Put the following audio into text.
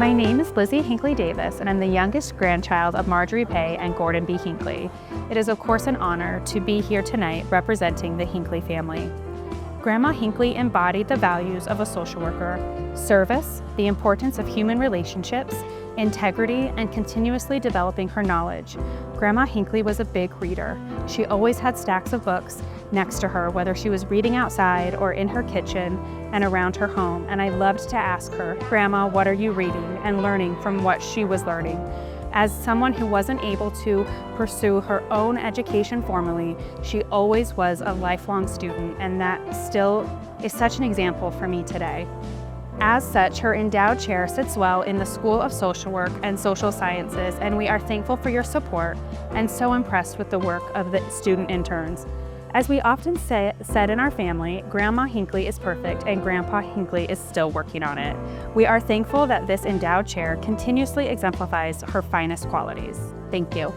My name is Lizzie Hinckley Davis, and I'm the youngest grandchild of Marjorie Pay and Gordon B. Hinckley. It is of course an honor to be here tonight representing the Hinckley family. Grandma Hinckley embodied the values of a social worker: service, the importance of human relationships, integrity, and continuously developing her knowledge. Grandma Hinckley was a big reader. She always had stacks of books next to her, whether she was reading outside or in her kitchen and around her home, and I loved to ask her, "Grandma, what are you reading?" and learning from what she was learning. As someone who wasn't able to pursue her own education formally, she always was a lifelong student, and that still is such an example for me today. As such, her endowed chair sits well in the School of Social Work and Social Sciences, and we are thankful for your support and so impressed with the work of the student interns. As we often said in our family, Grandma Hinckley is perfect and Grandpa Hinckley is still working on it. We are thankful that this endowed chair continuously exemplifies her finest qualities. Thank you.